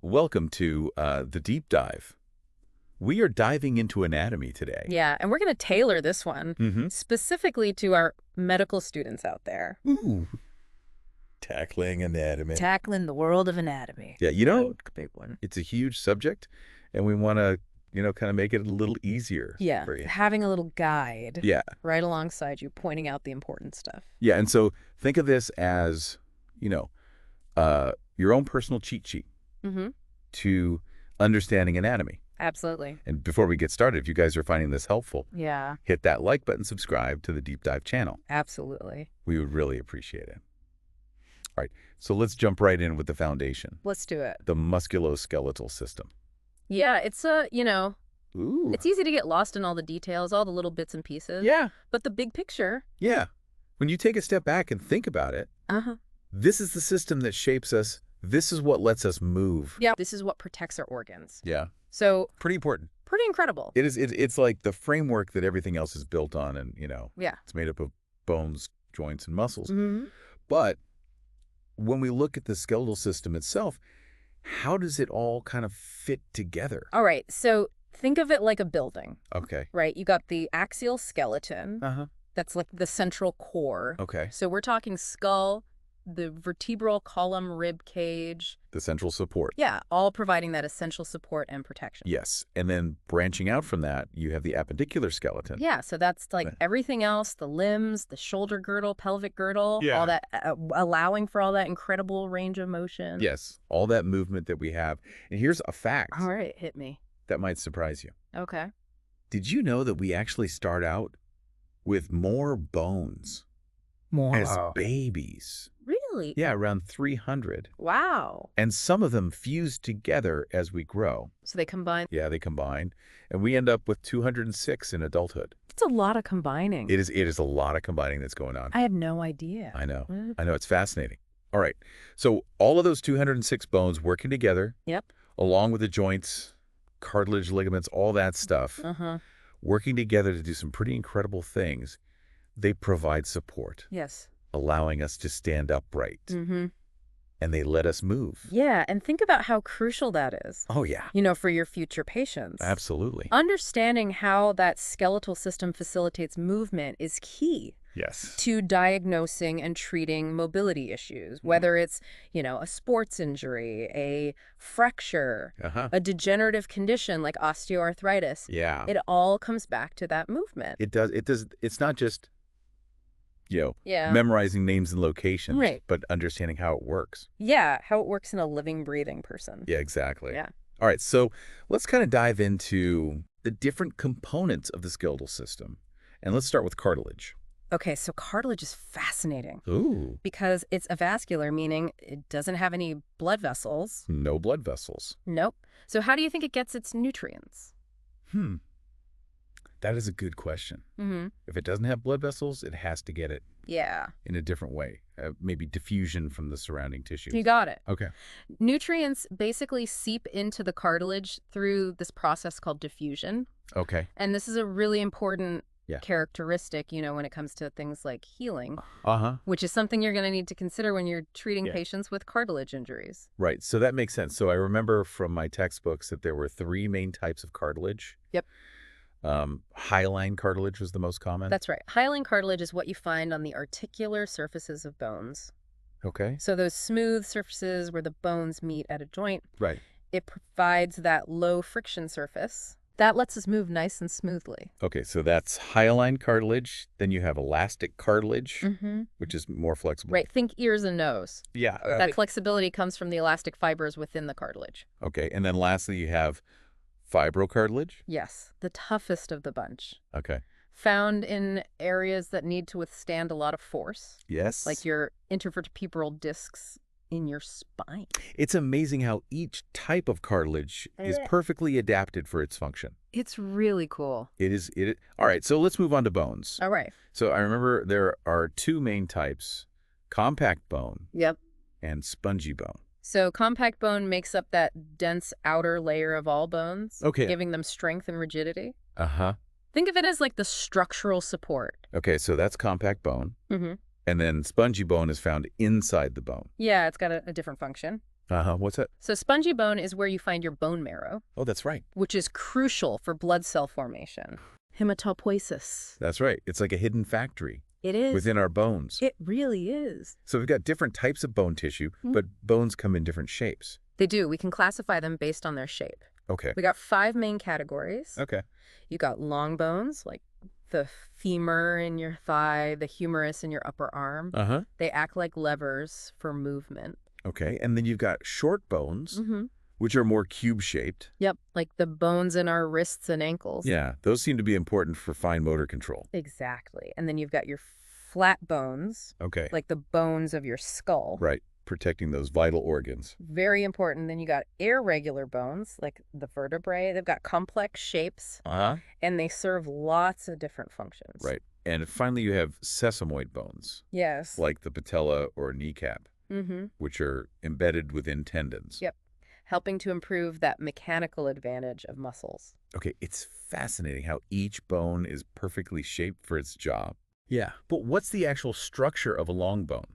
Welcome to the deep dive. We are diving into anatomy today. Yeah, and we're going to tailor this one specifically to our medical students out there. Ooh. Tackling anatomy. Tackling the world of anatomy. Yeah, Big one. it's a huge subject, and we want to, kind of make it a little easier Yeah, for you. having a little guide Yeah. right alongside you, pointing out the important stuff. Yeah, and so think of this as, your own personal cheat sheet to understanding anatomy. Absolutely. And before we get started, if you guys are finding this helpful, Yeah, hit that like button, subscribe to the Deep Dive channel. absolutely. We would really appreciate it. All right, so let's jump right in with the foundation, Let's do it. the musculoskeletal system. Yeah, it's Ooh. it's easy to get lost in all the details, all the little bits and pieces. Yeah. But the big picture. Yeah. When you take a step back and think about it, this is the system that shapes us. This is what lets us move. Yeah, this is what protects our organs. Yeah. So Pretty important. pretty incredible. It is. It's like the framework that everything else is built on, and Yeah. it's made up of bones, joints, and muscles. Mm-hmm. But when we look at the skeletal system itself, how does it all kind of fit together? All right, so think of it like a building, Okay. right? You got the axial skeleton. Uh-huh. That's like the central core. Okay. So we're talking skull, the vertebral column, rib cage. The central support. Yeah, all providing that essential support and protection. Yes. And then branching out from that, you have the appendicular skeleton. Yeah, so that's like Right. everything else, the limbs, the shoulder girdle, pelvic girdle, Yeah. all that, allowing for all that incredible range of motion. Yes. All that movement that we have. And here's a fact All right, hit me. that might surprise you. Okay. Did you know that we actually start out with more bones as babies? Really? Yeah, around 300. Wow. And some of them fuse together as we grow. So they combine. Yeah, they combine. And we end up with 206 in adulthood. It's a lot of combining. It is a lot of combining that's going on. I had no idea. I know. What? I know. It's fascinating. All right. So all of those 206 bones working together, Yep. along with the joints, cartilage, ligaments, all that stuff, working together to do some pretty incredible things. They provide support, Yes. allowing us to stand upright. Mm-hmm. And they let us move. Yeah, and think about how crucial that is, Oh, yeah. for your future patients. Absolutely. Understanding how that skeletal system facilitates movement is key Yes. to diagnosing and treating mobility issues, whether it's, a sports injury, a fracture, Uh-huh. a degenerative condition like osteoarthritis. Yeah. It all comes back to that movement. It does. It's not just, Yeah. memorizing names and locations, Right. but understanding how it works. Yeah, how it works in a living, breathing person. Yeah, exactly. Yeah. All right, so let's kind of dive into the different components of the skeletal system. And let's start with cartilage. Okay, so cartilage is fascinating Ooh. because it's avascular, meaning it doesn't have any blood vessels. No blood vessels. Nope. So how do you think it gets its nutrients? That is a good question. Mm-hmm. If it doesn't have blood vessels, it has to get it Yeah, in a different way, maybe diffusion from the surrounding tissues. you got it. Okay. Nutrients basically seep into the cartilage through this process called diffusion. Okay. And this is a really important Yeah. characteristic, when it comes to things like healing, Uh-huh. which is something you're going to need to consider when you're treating Yeah. patients with cartilage injuries. Right. So that makes sense. So I remember from my textbooks that there were 3 main types of cartilage. Yep. Hyaline cartilage was the most common. That's right. Hyaline cartilage is what you find on the articular surfaces of bones. Okay. So those smooth surfaces where the bones meet at a joint, Right. it provides that low friction surface that lets us move nice and smoothly. Okay, so that's hyaline cartilage. Then you have elastic cartilage, Mm-hmm. which is more flexible. Right. Think ears and nose. Yeah. That flexibility comes from the elastic fibers within the cartilage. Okay, and then lastly you have fibrocartilage. Yes, the toughest of the bunch. Okay. Found in areas that need to withstand a lot of force, Yes. like your intervertebral discs in your spine. It's amazing how each type of cartilage is perfectly adapted for its function. It's really cool. It is. All right, so let's move on to bones. All right. So I remember there are 2 main types, compact bone Yep. and spongy bone. So compact bone makes up that dense outer layer of all bones, Okay. giving them strength and rigidity. Uh-huh. Think of it as like the structural support. Okay, so that's compact bone. Mm-hmm. And then spongy bone is found inside the bone. Yeah, it's got a different function. What's that? So spongy bone is where you find your bone marrow, Oh, that's right. which is crucial for blood cell formation. Hematopoiesis. That's right. It's like a hidden factory It is. within our bones. It really is. So we've got different types of bone tissue, but bones come in different shapes. They do. We can classify them based on their shape. Okay. We got 5 main categories. Okay. You got long bones, like the femur in your thigh, the humerus in your upper arm. They act like levers for movement. Okay. And then you've got short bones, Mm-hmm. which are more cube-shaped. Yep, like the bones in our wrists and ankles. Yeah, those seem to be important for fine motor control. Exactly. And then you've got your flat bones, Okay. like the bones of your skull. Right. Protecting those vital organs. Very important. Then you got irregular bones, like the vertebrae. They've got complex shapes, and they serve lots of different functions. Right. And finally, you have sesamoid bones, Yes. like the patella or kneecap, Mm-hmm. which are embedded within tendons. Yep. Helping to improve that mechanical advantage of muscles. Okay, it's fascinating how each bone is perfectly shaped for its job. Yeah. But what's the actual structure of a long bone?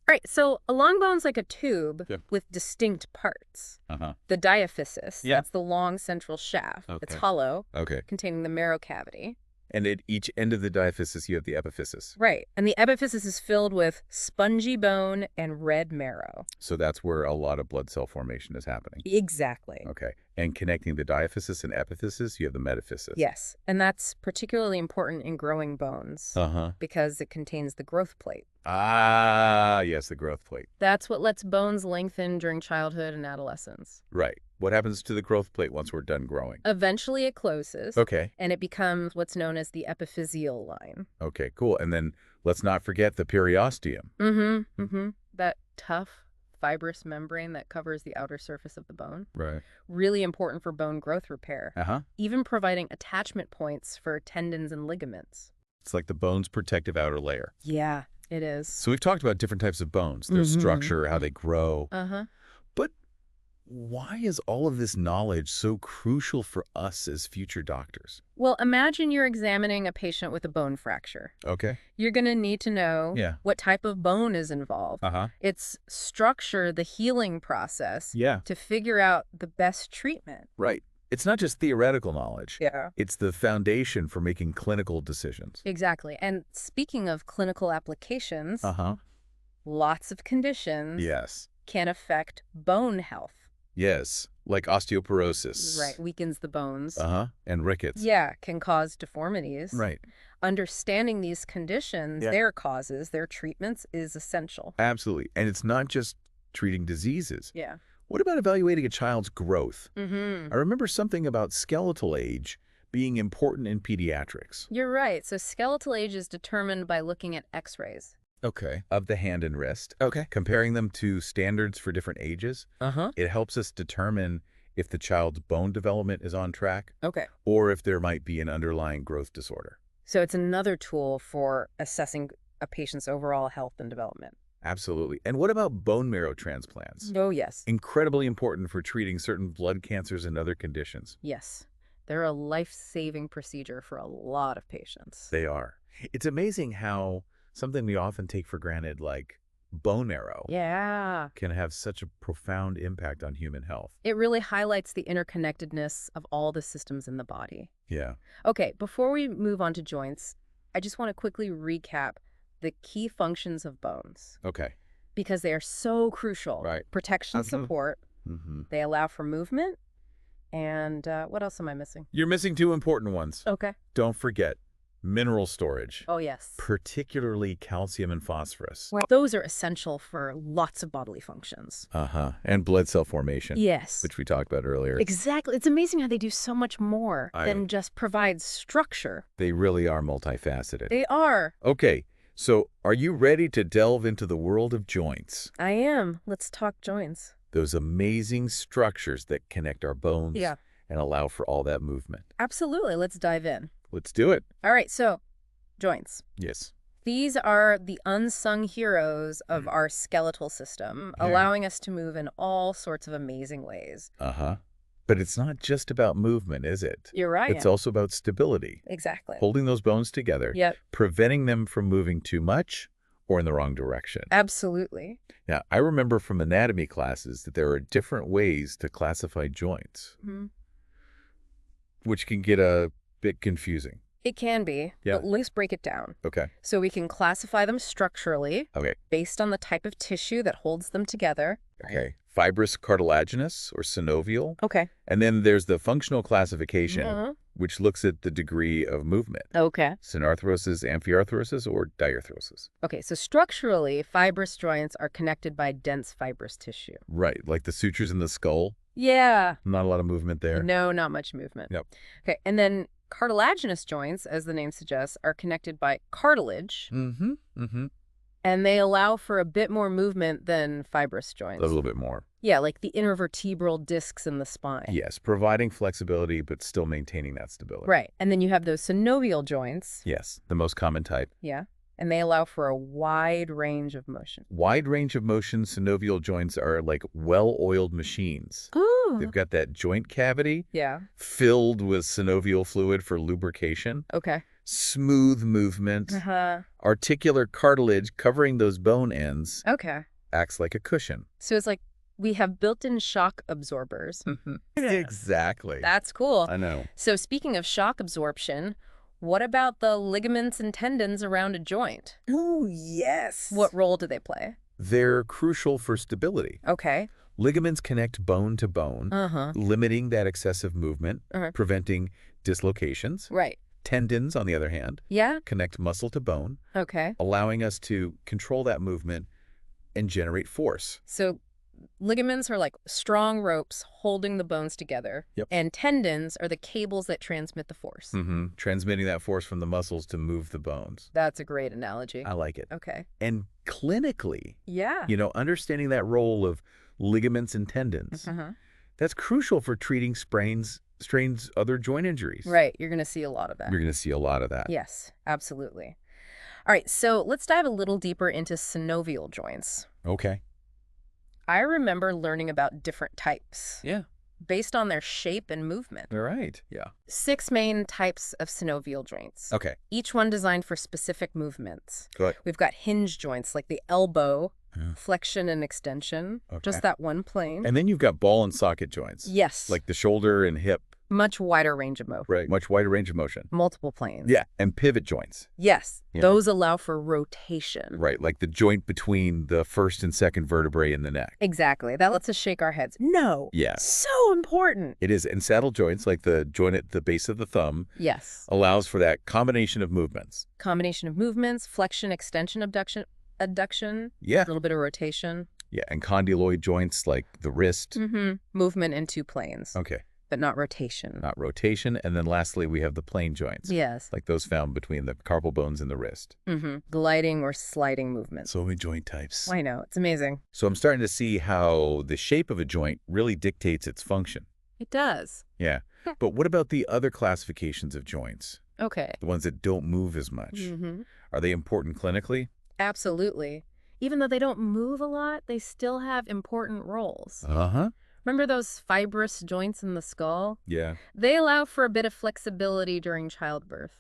All right, so a long bone's like a tube Yep. with distinct parts. Uh-huh. The diaphysis, Yeah. that's the long central shaft. It's Okay. hollow, Okay. containing the marrow cavity. And at each end of the diaphysis, you have the epiphysis. Right, and the epiphysis is filled with spongy bone and red marrow. So that's where a lot of blood cell formation is happening. Exactly. Okay. And connecting the diaphysis and epiphysis, you have the metaphysis. Yes, and that's particularly important in growing bones Uh-huh. because it contains the growth plate. Ah, yes, the growth plate. That's what lets bones lengthen during childhood and adolescence. Right. What happens to the growth plate once we're done growing? Eventually it closes, Okay. and it becomes what's known as the epiphyseal line. Okay, cool. And then let's not forget the periosteum. Mm-hmm, mm-hmm. That tough, fibrous membrane that covers the outer surface of the bone. Right. Really important for bone growth repair, Uh-huh. even providing attachment points for tendons and ligaments. It's like the bone's protective outer layer. Yeah, it is. So we've talked about different types of bones, their structure, how they grow. Uh-huh. But why is all of this knowledge so crucial for us as future doctors? Well, imagine you're examining a patient with a bone fracture. Okay. You're going to need to know what type of bone is involved. Uh-huh. Its structure, the healing process, Yeah. to figure out the best treatment. Right. It's not just theoretical knowledge. Yeah. It's the foundation for making clinical decisions. Exactly. And speaking of clinical applications, Uh-huh. lots of conditions Yes. can affect bone health. Yes. Like osteoporosis. Right. Weakens the bones. Uh-huh. And rickets. Yeah, can cause deformities. Right. Understanding these conditions, their causes, their treatments is essential. Absolutely. And it's not just treating diseases. Yeah. What about evaluating a child's growth? Mm-hmm. I remember something about skeletal age being important in pediatrics. You're right. So skeletal age is determined by looking at x-rays. Okay. Of the hand and wrist. Okay. Comparing them to standards for different ages. Uh-huh. It helps us determine if the child's bone development is on track Okay. or if there might be an underlying growth disorder. So it's another tool for assessing a patient's overall health and development. Absolutely. And what about bone marrow transplants? Oh, yes. Incredibly important for treating certain blood cancers and other conditions. Yes. They're a life-saving procedure for a lot of patients. They are. It's amazing how something we often take for granted, like bone marrow, can have such a profound impact on human health. It really highlights the interconnectedness of all the systems in the body. Yeah. Okay, before we move on to joints, I just want to quickly recap the key functions of bones Okay. because they are so crucial. Right. Protection, support, Mm-hmm. they allow for movement, and what else am I missing? You're missing two important ones. Okay. Don't forget mineral storage, Oh, yes. particularly calcium and phosphorus. Well, those are essential for lots of bodily functions. Uh-huh. And blood cell formation, Yes. which we talked about earlier. Exactly. It's amazing how they do so much more than just provide structure. They really are multifaceted. They are. Okay. So are you ready to delve into the world of joints? I am. Let's talk joints. Those amazing structures that connect our bones Yeah. and allow for all that movement. Absolutely. Let's dive in. Let's do it. All right. So, joints. Yes. These are the unsung heroes of our skeletal system, allowing us to move in all sorts of amazing ways. Uh-huh. But it's not just about movement, is it? You're right. It's also about stability. Exactly. Holding those bones together, Yep. preventing them from moving too much or in the wrong direction. Absolutely. Now, I remember from anatomy classes that there are different ways to classify joints, which can get a bit confusing. It can be, but let's break it down. Okay. So we can classify them structurally based on the type of tissue that holds them together. Okay. Fibrous cartilaginous or synovial. Okay. And then there's the functional classification, which looks at the degree of movement. Okay. Synarthrosis, amphiarthrosis, or diarthrosis. Okay, so structurally, fibrous joints are connected by dense fibrous tissue. Right, like the sutures in the skull. Yeah. Not a lot of movement there. No, not much movement. Yep. Okay, and then cartilaginous joints, as the name suggests, are connected by cartilage. And they allow for a bit more movement than fibrous joints. A little bit more. Yeah, like the intervertebral discs in the spine. Yes, providing flexibility, but still maintaining that stability. Right. And then you have those synovial joints. Yes, the most common type. Yeah. And they allow for a wide range of motion. Wide range of motion, synovial joints are like well-oiled machines. Ooh. They've got that joint cavity filled with synovial fluid for lubrication. Okay. Smooth movement. Articular cartilage covering those bone ends. Okay. Acts like a cushion. So it's like we have built-in shock absorbers. Exactly. That's cool. I know. So speaking of shock absorption, what about the ligaments and tendons around a joint? Oh, yes. What role do they play? They're crucial for stability. Okay. Ligaments connect bone to bone, limiting that excessive movement, preventing dislocations. Right. Tendons, on the other hand, connect muscle to bone, allowing us to control that movement and generate force. So ligaments are like strong ropes holding the bones together. And tendons are the cables that transmit the force. Transmitting that force from the muscles to move the bones. That's a great analogy. I like it. Okay. And clinically, understanding that role of ligaments and tendons, that's crucial for treating sprains, strains, other joint injuries. Right. You're going to see a lot of that. You're going to see a lot of that. Yes, absolutely. All right. So let's dive a little deeper into synovial joints. Okay. I remember learning about different types. Yeah. Based on their shape and movement. All right. Yeah. 6 main types of synovial joints. Okay. Each one designed for specific movements. Good. We've got hinge joints like the elbow, flexion and extension, just that one plane. And then you've got ball and socket joints. Yes. Like the shoulder and hip. Much wider range of motion. Right. Much wider range of motion. Multiple planes. Yeah. And pivot joints. Yes. Those allow for rotation. Right. Like the joint between the first and second vertebrae in the neck. Exactly. That lets us shake our heads. No. Yeah. So important. It is. And saddle joints, like the joint at the base of the thumb, allows for that combination of movements. Combination of movements, flexion, extension, adduction. Yeah. A little bit of rotation. Yeah. And condyloid joints like the wrist. Movement in 2 planes. Okay. But not rotation. Not rotation. And then lastly, we have the plane joints. Yes. Like those found between the carpal bones and the wrist. Gliding or sliding movements. So many joint types. I know. It's amazing. So I'm starting to see how the shape of a joint really dictates its function. It does. Yeah. But what about the other classifications of joints? Okay. The ones that don't move as much. Are they important clinically? Absolutely. Even though they don't move a lot, they still have important roles. Uh-huh. Remember those fibrous joints in the skull? Yeah. They allow for a bit of flexibility during childbirth.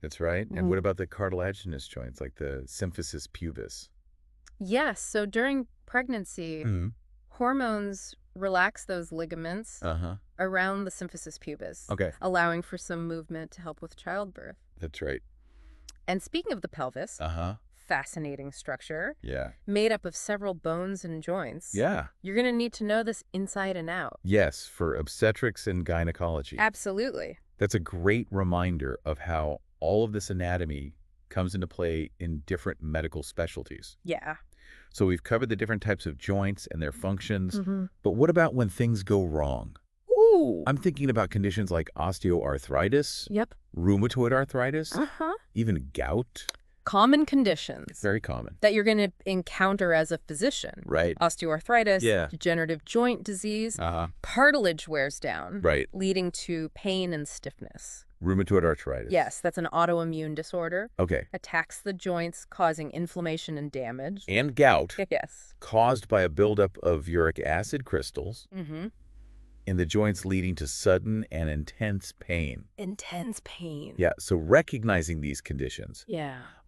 That's right. And what about the cartilaginous joints, like the symphysis pubis? Yes. So during pregnancy, hormones relax those ligaments around the symphysis pubis, allowing for some movement to help with childbirth. That's right. And speaking of the pelvis, fascinating structure. Yeah. Made up of several bones and joints. Yeah. You're going to need to know this inside and out. Yes, for obstetrics and gynecology. Absolutely. That's a great reminder of how all of this anatomy comes into play in different medical specialties. Yeah. So we've covered the different types of joints and their functions, but what about when things go wrong? Ooh. I'm thinking about conditions like osteoarthritis, rheumatoid arthritis, even gout. Common conditions. Very common. That you're going to encounter as a physician. Right. Osteoarthritis, degenerative joint disease, cartilage wears down, leading to pain and stiffness. Rheumatoid arthritis. Yes, that's an autoimmune disorder. Okay. Attacks the joints, causing inflammation and damage. And gout. Yes. Caused by a buildup of uric acid crystals. In the joints, leading to sudden and intense pain. Intense pain. Yeah, so recognizing these conditions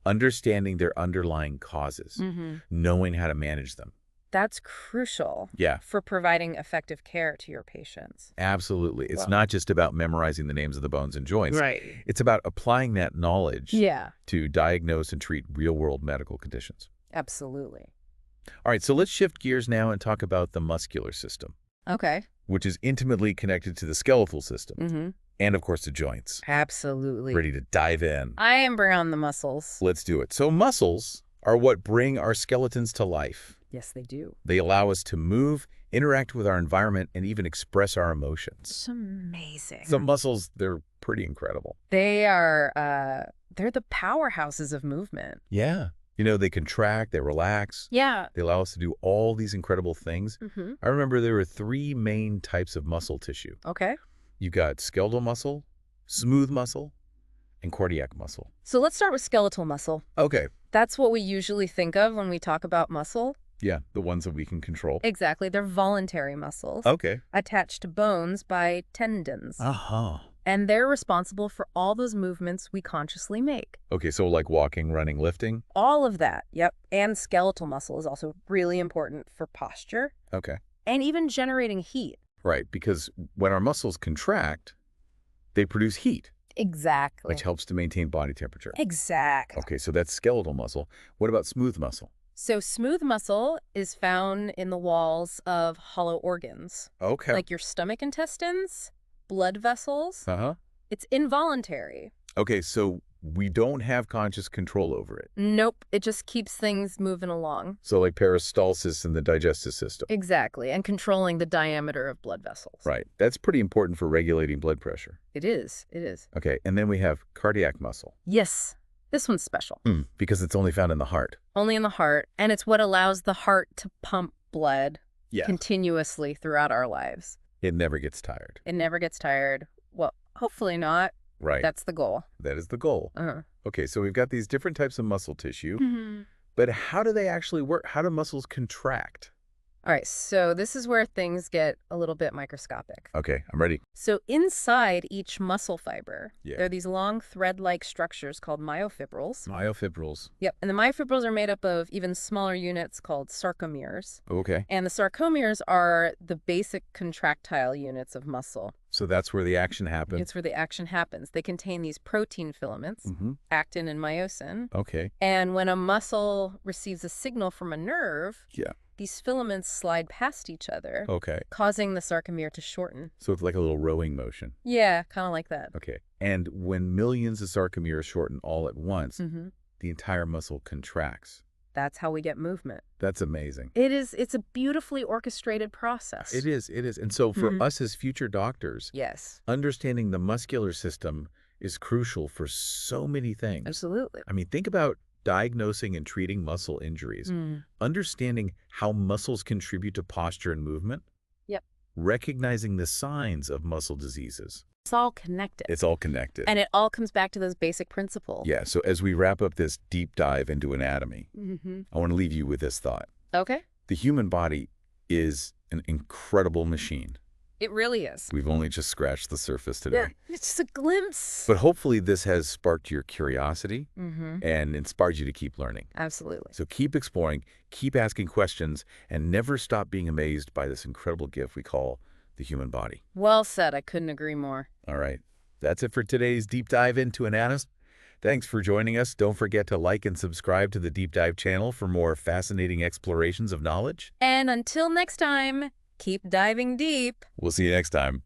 understanding their underlying causes, knowing how to manage them. That's crucial Yeah. for providing effective care to your patients. Absolutely. It's not just about memorizing the names of the bones and joints. Right. It's about applying that knowledge Yeah. to diagnose and treat real-world medical conditions. Absolutely. All right, so let's shift gears now and talk about the muscular system. Okay. Which is intimately connected to the skeletal system. And, of course, the joints. Absolutely. Ready to dive in. I am bring on the muscles. Let's do it. So muscles are what bring our skeletons to life. Yes, they do. They allow us to move, interact with our environment, and even express our emotions. It's amazing. So muscles, they're pretty incredible. They are, they're the powerhouses of movement. Yeah. You know, they contract, they relax. Yeah. They allow us to do all these incredible things. I remember there were 3 main types of muscle tissue. Okay. You got skeletal muscle, smooth muscle, and cardiac muscle. So let's start with skeletal muscle. Okay. That's what we usually think of when we talk about muscle. Yeah, the ones that we can control. Exactly. They're voluntary muscles. Okay. Attached to bones by tendons. Uh-huh. And they're responsible for all those movements we consciously make. Okay, so like walking, running, lifting? All of that, yep. And skeletal muscle is also really important for posture. Okay. And even generating heat. Right, because when our muscles contract, they produce heat. Exactly. Which helps to maintain body temperature. Exactly. Okay, so that's skeletal muscle. What about smooth muscle? So smooth muscle is found in the walls of hollow organs. Okay. Like your stomach intestines, blood vessels. Uh-huh. It's involuntary. Okay, so we don't have conscious control over it. Nope. It just keeps things moving along. So like peristalsis in the digestive system. Exactly. And controlling the diameter of blood vessels. Right. That's pretty important for regulating blood pressure. It is. It is. Okay, and then we have cardiac muscle. Yes. This one's special. Because it's only found in the heart. Only in the heart. And it's what allows the heart to pump blood continuously throughout our lives. It never gets tired. It never gets tired. Well, hopefully not. Right. That's the goal. That is the goal. Okay, so we've got these different types of muscle tissue. But how do they actually work? How do muscles contract? All right, so this is where things get a little bit microscopic. Okay, I'm ready. So inside each muscle fiber, there are these long thread-like structures called myofibrils. Myofibrils. Yep, and the myofibrils are made up of even smaller units called sarcomeres. Okay. And the sarcomeres are the basic contractile units of muscle. So that's where the action happens? It's where the action happens. They contain these protein filaments, actin and myosin. Okay. And when a muscle receives a signal from a nerve, these filaments slide past each other, causing the sarcomere to shorten. So it's like a little rowing motion. Yeah, kind of like that. Okay. And when millions of sarcomeres shorten all at once, the entire muscle contracts. That's how we get movement. That's amazing. It is. It's a beautifully orchestrated process. It is. It is. And so for us as future doctors, understanding the muscular system is crucial for so many things. Absolutely. I mean, think about diagnosing and treating muscle injuries, understanding how muscles contribute to posture and movement, recognizing the signs of muscle diseases. It's all connected. It's all connected. And it all comes back to those basic principles. Yeah, so as we wrap up this deep dive into anatomy, I want to leave you with this thought. Okay. The human body is an incredible machine. It really is. We've only just scratched the surface today. Yeah, it's just a glimpse. But hopefully this has sparked your curiosity and inspired you to keep learning. Absolutely. So keep exploring, keep asking questions, and never stop being amazed by this incredible gift we call the human body. Well said. I couldn't agree more. All right. That's it for today's deep dive into anatomy. Thanks for joining us. Don't forget to like and subscribe to the Deep Dive channel for more fascinating explorations of knowledge. And until next time, keep diving deep. We'll see you next time.